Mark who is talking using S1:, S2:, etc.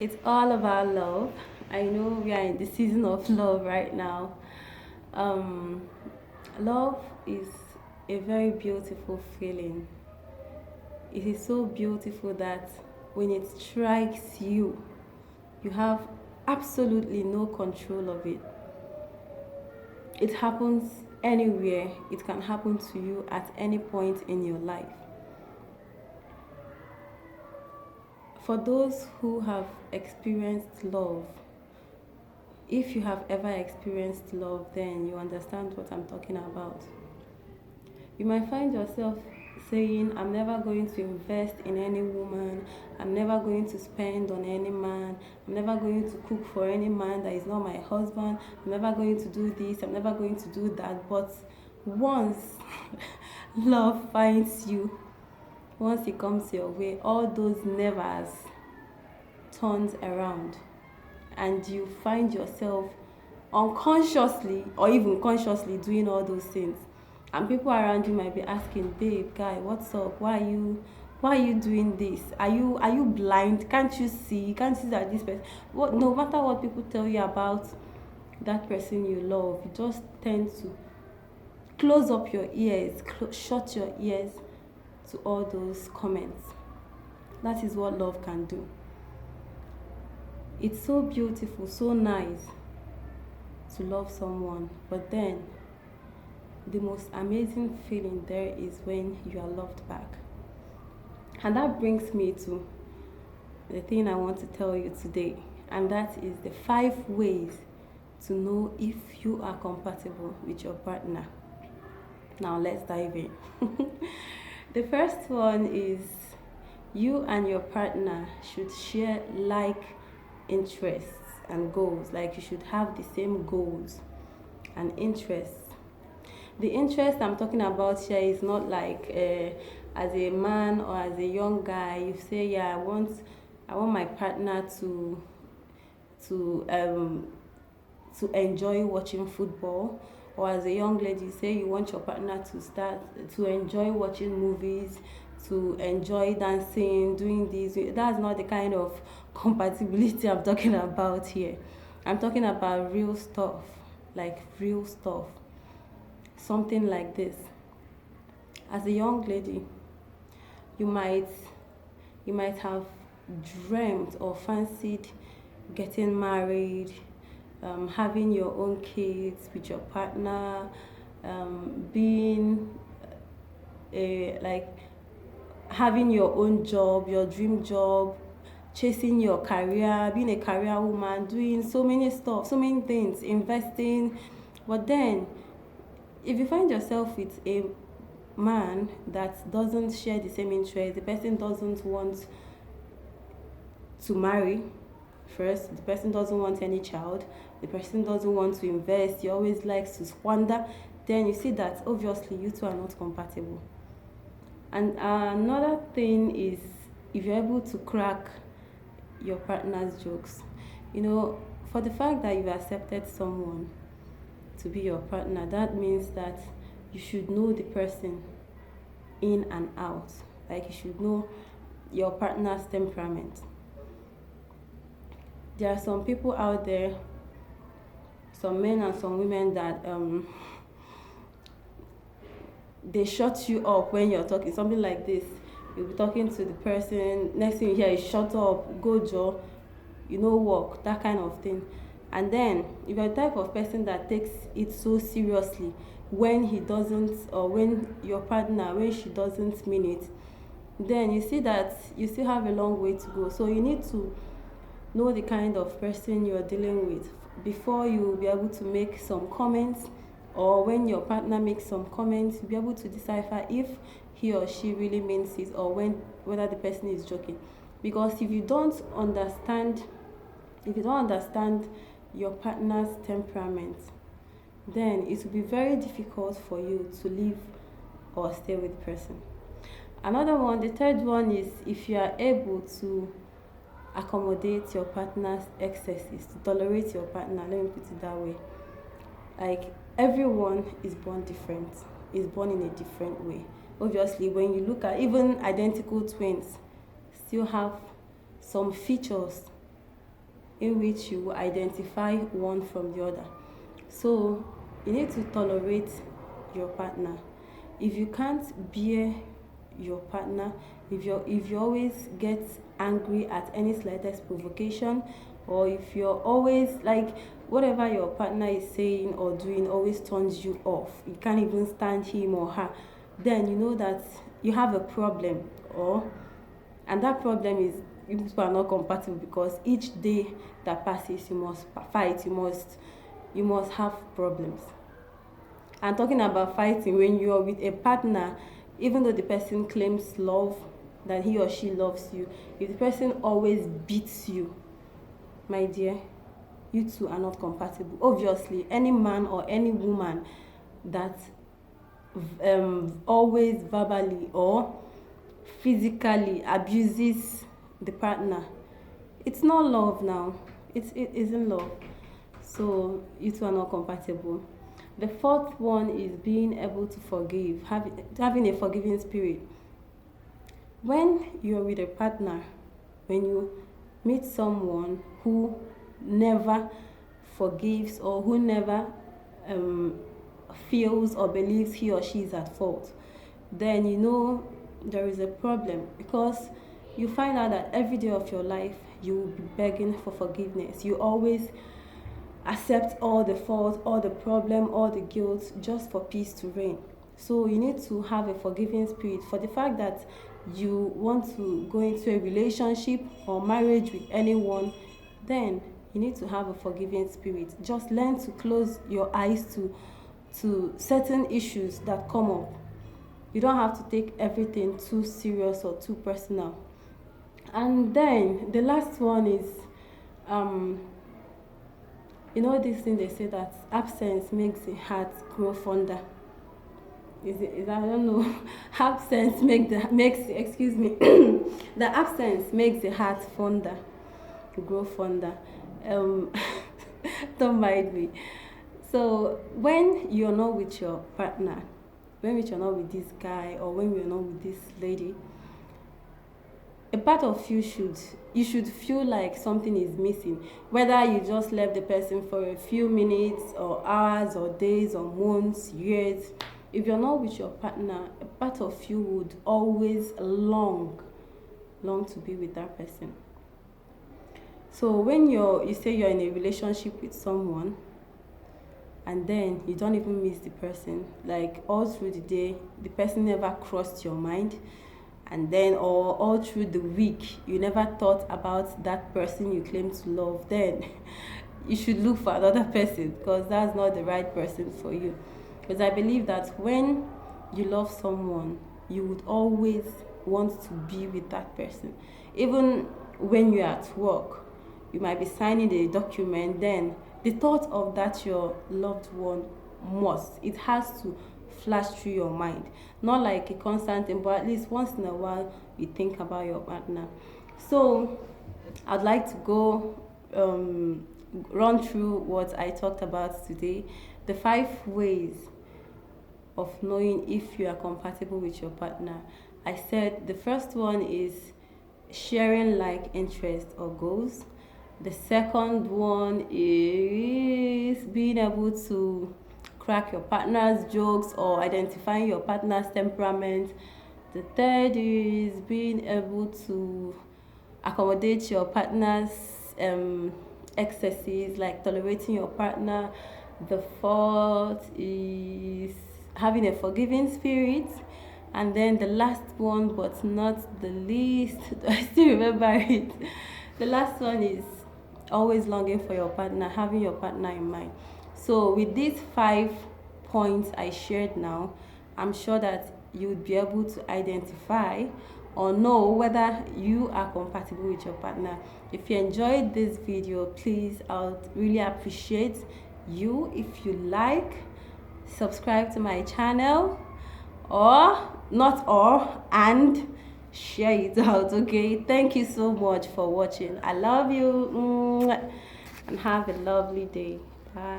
S1: It's all about love. I know we are in the season of love right now. Um, Love is a very beautiful feeling. It is so beautiful that when it strikes you, you have absolutely no control of it. It happens anywhere, it can happen to you at any point in your life. For those who have experienced love, if you have ever experienced love, then you understand what I'm talking about. You might find yourself saying, I'm never going to invest in any woman, I'm never going to spend on any man, I'm never going to cook for any man that is not my husband, I'm never going to do this, I'm never going to do that. But once love finds you, once it comes your way, all those nevers turns around and you find yourself unconsciously or even consciously doing all those things, and people around you might be asking, babe, guy, what's up, why are you doing this? Are you blind? Can't you see? Can't you see that this person, what, no matter what people tell you about that person you love, you just tend to close up your ears, shut your ears to all those comments. That is what love can do. It's so beautiful, so nice to love someone, but then the most amazing feeling there is when you are loved back. And that brings me to the thing I want to tell you today, and that is the 5 ways to know if you are compatible with your partner. Now let's dive in. The first one is you and your partner should share like interests and goals. Like you should have the same goals and interests. The interest I'm talking about here is not like as a man or as a young guy you say, yeah, I want my partner to um to enjoy watching football, or as a young lady you say you want your partner to start to enjoy watching movies, to enjoy dancing, doing this. That's not the kind of compatibility I'm talking about here. I'm talking about real stuff, like real stuff. Something like this. As a young lady, you might you might have dreamt or fancied getting married, having your own kids with your partner, being a like having your own job, your dream job, chasing your career, being a career woman, doing so many stuff, so many things, investing. But then if you find yourself with a man that doesn't share the same interest, the person doesn't want to marry first, the person doesn't want any child, the person doesn't want to invest, he always likes to squander, then you see that obviously you two are not compatible. And another thing is, if you're able to crack your partner's jokes, for the fact that you've accepted someone to be your partner, that means that you should know the person in and out. Like you should know your partner's temperament. There are some people out there, some men and some women that they shut you up when you're talking. Something like this. You'll be talking to the person, next thing you hear is shut up, go Joe, walk, that kind of thing. And then if you're the type of person that takes it so seriously when he doesn't, or when your partner, when she doesn't mean it, then you see that you still have a long way to go. So you need to know the kind of person you're dealing with before you be able to make some comments, or when your partner makes some comments, you'll be able to decipher if he or she really means it, or whether the person is joking. Because if you don't understand your partner's temperament, then it will be very difficult for you to live or stay with the person. Another one, the third one, is if you are able to accommodate your partner's excesses, to tolerate your partner, let me put it that way. Like, everyone is born different, is born in a different way. Obviously, when you look at even identical twins, still have some features in which you identify one from the other. So you need to tolerate your partner. If you can't bear your partner, if you always get angry at any slightest provocation, or if you're always like whatever your partner is saying or doing always turns you off, you can't even stand him or her, then you know that you have a problem. And that problem is you people are not compatible, because each day that passes you must fight, you must have problems. And talking about fighting, when you are with a partner, even though the person claims love, that he or she loves you, if the person always beats you, my dear, you two are not compatible. Obviously, any man or any woman that always verbally or physically abuses the partner, it's not love now. It isn't love. So you two are not compatible. The fourth one is being able to forgive, having a forgiving spirit. When you're with a partner, when you meet someone who never forgives, or who never feels or believes he or she is at fault, then you know there is a problem, because you find out that every day of your life you will be begging for forgiveness. You always accept all the fault, all the problem, all the guilt, just for peace to reign. So you need to have a forgiving spirit for the fact that you want to go into a relationship or marriage with anyone. Then you need to have a forgiving spirit. Just learn to close your eyes to certain issues that come up. You don't have to take everything too serious or too personal. And then the last one is this thing they say, that absence makes the heart grow fonder. I don't know. Absence excuse me. The absence makes the heart fonder, grow fonder. Don't mind me. So when you're not with your partner, when you're not with this guy, or when you're not with this lady, a part of you should feel like something is missing. Whether you just left the person for a few minutes or hours or days or months, years, if you're not with your partner, a part of you would always long to be with that person. So when you say you're in a relationship with someone, and then you don't even miss the person, like all through the day the person never crossed your mind, and then all through the week you never thought about that person you claim to love, then you should look for another person, because that's not the right person for you. Because I believe that when you love someone, you would always want to be with that person. Even when you're at work, you might be signing a document, then the thought of that your loved one it has to flash through your mind. Not like a constant thing, but at least once in a while you think about your partner. So I'd like to go run through what I talked about today. The 5 ways of knowing if you are compatible with your partner. I said the first one is sharing like interests or goals. The second one is being able to crack your partner's jokes or identifying your partner's temperament. The third is being able to accommodate your partner's excesses, like tolerating your partner. The fourth is having a forgiving spirit. And then the last one, but not the least, I still remember it. The last one is always longing for your partner, having your partner in mind. So with these 5 points I shared now, I'm sure that you would be able to identify or know whether you are compatible with your partner. If you enjoyed this video, please, I would really appreciate you if you subscribe to my channel, and share it out. Okay, thank you so much for watching. I love you, and have a lovely day.